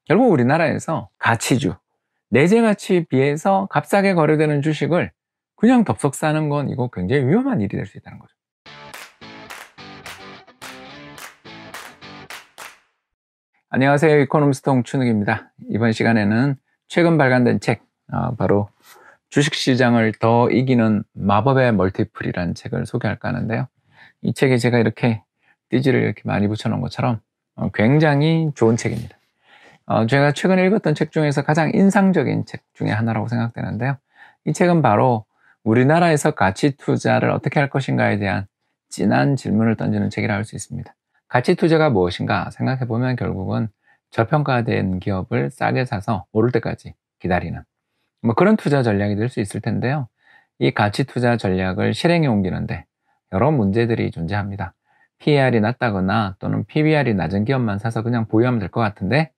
결국 우리나라에서 가치주, 내재 가치에 비해서 값싸게 거래되는 주식을 그냥 덥석 사는 건 이거 굉장히 위험한 일이 될 수 있다는 거죠. 안녕하세요. 이코노미스트 홍춘욱입니다. 이번 시간에는 최근 발간된 책, 바로 주식시장을 더 이기는 마법의 멀티플이라는 책을 소개할까 하는데요. 이 책에 제가 이렇게 띠지를 이렇게 많이 붙여놓은 것처럼 굉장히 좋은 책입니다. 제가 최근에 읽었던 책 중에서 가장 인상적인 책 중에 하나라고 생각되는데요. 이 책은 바로 우리나라에서 가치 투자를 어떻게 할 것인가에 대한 진한 질문을 던지는 책이라 할 수 있습니다. 가치 투자가 무엇인가 생각해보면 결국은 저평가된 기업을 싸게 사서 오를 때까지 기다리는 그런 투자 전략이 될 수 있을 텐데요. 이 가치 투자 전략을 실행에 옮기는데 여러 문제들이 존재합니다. PER이 낮다거나 또는 PBR이 낮은 기업만 사서 그냥 보유하면 될 것 같은데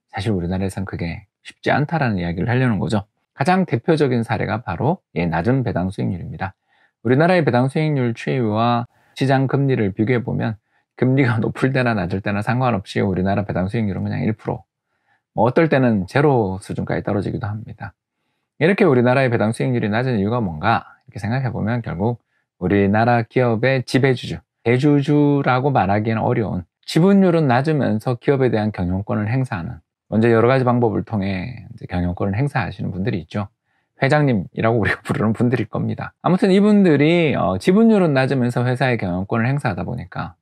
사실 우리나라에선 그게 쉽지 않다라는 이야기를 하려는 거죠. 가장 대표적인 사례가 바로 낮은 배당 수익률입니다. 우리나라의 배당 수익률 추이와 시장 금리를 비교해보면 금리가 높을 때나 낮을 때나 상관없이 우리나라 배당 수익률은 그냥 1%, 어떨 때는 제로 수준까지 떨어지기도 합니다. 이렇게 우리나라의 배당 수익률이 낮은 이유가 뭔가 이렇게 생각해보면 결국 우리나라 기업의 지배주주, 대주주라고 말하기에는 어려운 지분율은 낮으면서 기업에 대한 경영권을 행사하는, 먼저 여러 가지 방법을 통해 경영권을 행사하시는 분들이 있죠. 회장님이라고 우리가 부르는 분들일 겁니다. 아무튼 이분들이 지분율은 낮으면서 회사의 경영권을 행사하다 보니까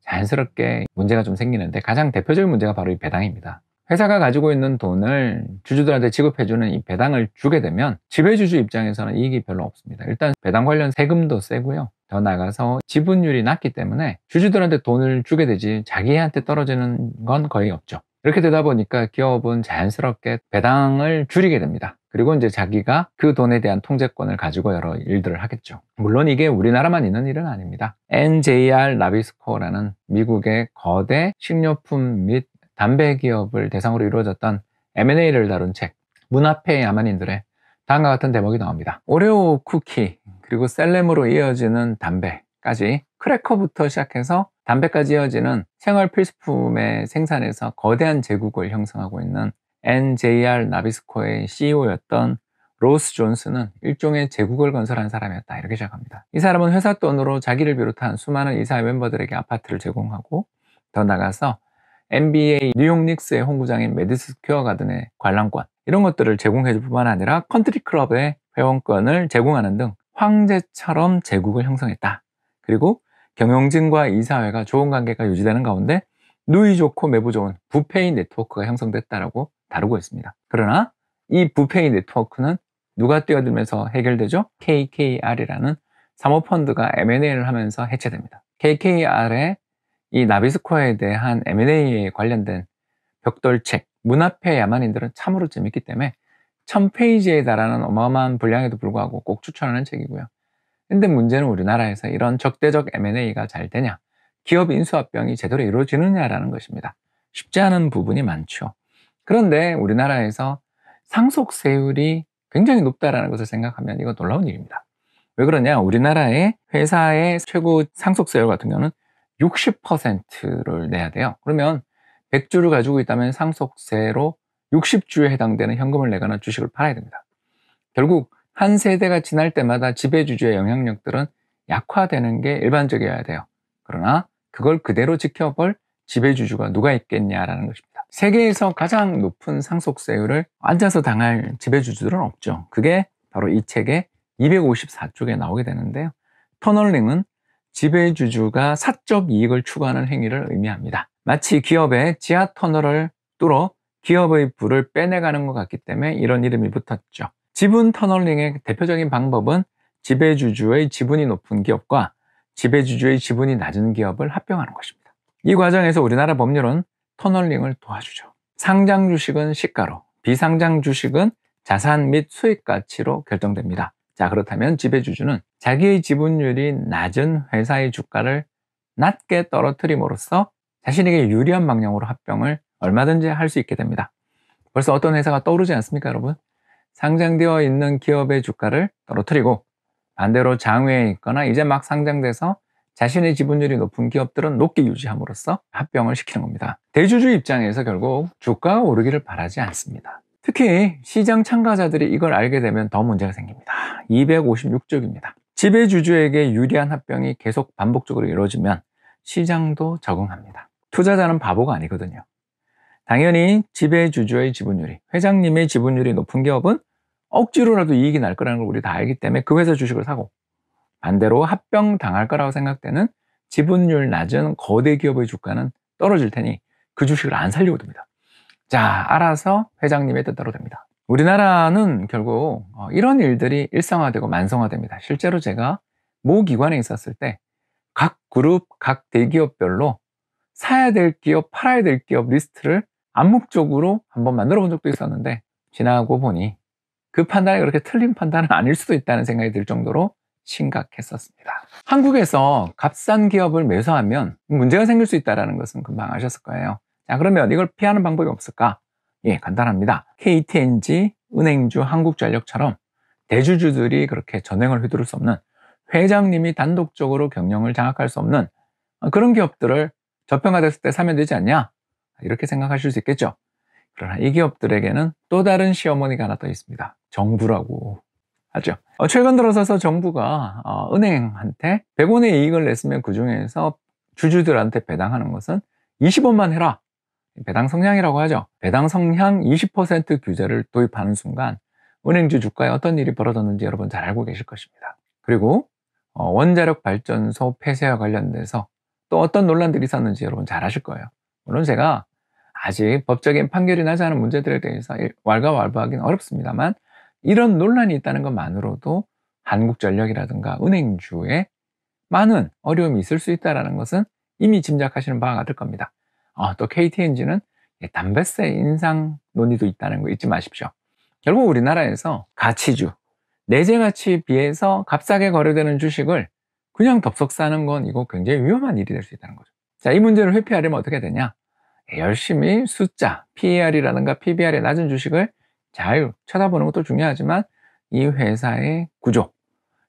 자연스럽게 문제가 좀 생기는데, 가장 대표적인 문제가 바로 이 배당입니다. 회사가 가지고 있는 돈을 주주들한테 지급해주는 이 배당을 주게 되면 지배주주 입장에서는 이익이 별로 없습니다. 일단 배당 관련 세금도 세고요. 더 나아가서 지분율이 낮기 때문에 주주들한테 돈을 주게 되지 자기한테 떨어지는 건 거의 없죠. 이렇게 되다 보니까 기업은 자연스럽게 배당을 줄이게 됩니다. 그리고 이제 자기가 그 돈에 대한 통제권을 가지고 여러 일들을 하겠죠. 물론 이게 우리나라만 있는 일은 아닙니다. NJR 나비스코라는 미국의 거대 식료품 및 담배 기업을 대상으로 이루어졌던 M&A를 다룬 책, 문 앞에 야만인들의 다음과 같은 대목이 나옵니다. 오레오 쿠키, 그리고 셀렘으로 이어지는 담배까지, 크래커부터 시작해서 담배까지 이어지는 생활 필수품의 생산에서 거대한 제국을 형성하고 있는 NJR 나비스코의 CEO였던 로스 존스는 일종의 제국을 건설한 사람이었다, 이렇게 시작합니다. 이 사람은 회사 돈으로 자기를 비롯한 수많은 이사회 멤버들에게 아파트를 제공하고, 더 나가서 NBA 뉴욕 닉스의 홈구장인 메디슨 스퀘어 가든의 관람권, 이런 것들을 제공해 줄 뿐만 아니라 컨트리 클럽의 회원권을 제공하는 등 황제처럼 제국을 형성했다. 그리고 경영진과 이사회가 좋은 관계가 유지되는 가운데 누이 좋고 매부 좋은 부페이 네트워크가 형성됐다라고 다루고 있습니다. 그러나 이 부페이 네트워크는 누가 뛰어들면서 해결되죠? KKR이라는 사모펀드가 M&A를 하면서 해체됩니다. KKR의 이 나비스코어에 대한 M&A에 관련된 벽돌책, 문 앞의 야만인들은 참으로 재밌기 때문에 1000페이지에 달하는 어마어마한 분량에도 불구하고 꼭 추천하는 책이고요. 근데 문제는 우리나라에서 이런 적대적 M&A가 잘 되냐, 기업 인수합병이 제대로 이루어지느냐라는 것입니다. 쉽지 않은 부분이 많죠. 그런데 우리나라에서 상속세율이 굉장히 높다는 것을 생각하면 이건 놀라운 일입니다. 왜 그러냐, 우리나라의 회사의 최고 상속세율 같은 경우는 60%를 내야 돼요. 그러면 100주를 가지고 있다면 상속세로 60주에 해당되는 현금을 내거나 주식을 팔아야 됩니다. 결국 한 세대가 지날 때마다 지배주주의 영향력들은 약화되는 게 일반적이어야 돼요. 그러나 그걸 그대로 지켜볼 지배주주가 누가 있겠냐라는 것입니다. 세계에서 가장 높은 상속세율을 앉아서 당할 지배주주들은 없죠. 그게 바로 이 책의 254쪽에 나오게 되는데요. 터널링은 지배주주가 사적 이익을 추구하는 행위를 의미합니다. 마치 기업의 지하 터널을 뚫어 기업의 부를 빼내가는 것 같기 때문에 이런 이름이 붙었죠. 지분 터널링의 대표적인 방법은 지배주주의 지분이 높은 기업과 지배주주의 지분이 낮은 기업을 합병하는 것입니다. 이 과정에서 우리나라 법률은 터널링을 도와주죠. 상장 주식은 시가로, 비상장 주식은 자산 및 수익 가치로 결정됩니다. 자, 그렇다면 지배주주는 자기의 지분율이 낮은 회사의 주가를 낮게 떨어뜨림으로써 자신에게 유리한 방향으로 합병을 얼마든지 할 수 있게 됩니다. 벌써 어떤 회사가 떠오르지 않습니까, 여러분? 상장되어 있는 기업의 주가를 떨어뜨리고 반대로 장외에 있거나 이제 막 상장돼서 자신의 지분율이 높은 기업들은 높게 유지함으로써 합병을 시키는 겁니다. 대주주 입장에서 결국 주가가 오르기를 바라지 않습니다. 특히 시장 참가자들이 이걸 알게 되면 더 문제가 생깁니다. 256쪽입니다. 지배주주에게 유리한 합병이 계속 반복적으로 이루어지면 시장도 적응합니다. 투자자는 바보가 아니거든요. 당연히 지배주주의 지분율이, 회장님의 지분율이 높은 기업은 억지로라도 이익이 날 거라는 걸 우리 다 알기 때문에 그 회사 주식을 사고, 반대로 합병 당할 거라고 생각되는 지분율 낮은 거대 기업의 주가는 떨어질 테니 그 주식을 안 살려고 듭니다. 자, 알아서 회장님의 뜻대로 됩니다. 우리나라는 결국 이런 일들이 일상화되고 만성화됩니다. 실제로 제가 모 기관에 있었을 때 각 그룹, 각 대기업별로 사야 될 기업, 팔아야 될 기업 리스트를 암묵적으로 한번 만들어 본 적도 있었는데, 지나고 보니 그 판단이 그렇게 틀린 판단은 아닐 수도 있다는 생각이 들 정도로 심각했었습니다. 한국에서 값싼 기업을 매수하면 문제가 생길 수 있다는 것은 금방 아셨을 거예요. 자, 그러면 이걸 피하는 방법이 없을까? 예, 간단합니다. KTNG, 은행주, 한국전력처럼 대주주들이 그렇게 전횡을 휘두를 수 없는, 회장님이 단독적으로 경영을 장악할 수 없는 그런 기업들을 저평가됐을 때 사면 되지 않냐? 이렇게 생각하실 수 있겠죠. 그러나 이 기업들에게는 또 다른 시어머니가 하나 더 있습니다. 정부라고 하죠. 최근 들어서서 정부가 은행한테 100원의 이익을 냈으면 그 중에서 주주들한테 배당하는 것은 20원만 해라. 배당 성향이라고 하죠. 배당 성향 20% 규제를 도입하는 순간 은행주 주가에 어떤 일이 벌어졌는지 여러분 잘 알고 계실 것입니다. 그리고 원자력 발전소 폐쇄와 관련돼서 또 어떤 논란들이 있었는지 여러분 잘 아실 거예요. 물론 제가 아직 법적인 판결이 나지 않은 문제들에 대해서 왈가왈부하기는 어렵습니다만, 이런 논란이 있다는 것만으로도 한국전력이라든가 은행주에 많은 어려움이 있을 수 있다는 것은 이미 짐작하시는 바가 같을 겁니다. 또 KTNG는 담배세 인상 논의도 있다는 거 잊지 마십시오. 결국 우리나라에서 가치주, 내재 가치에 비해서 값싸게 거래되는 주식을 그냥 덥석 사는 건 이거 굉장히 위험한 일이 될 수 있다는 거죠. 자, 이 문제를 회피하려면 어떻게 되냐? 열심히 숫자, PER이라든가 PBR이 낮은 주식을 잘 쳐다보는 것도 중요하지만, 이 회사의 구조,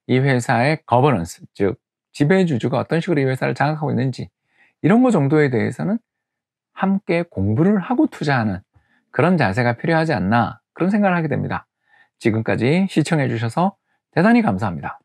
이 회사의 거버넌스, 즉 지배주주가 어떤 식으로 이 회사를 장악하고 있는지, 이런 거 정도에 대해서는 함께 공부를 하고 투자하는 그런 자세가 필요하지 않나, 그런 생각을 하게 됩니다. 지금까지 시청해 주셔서 대단히 감사합니다.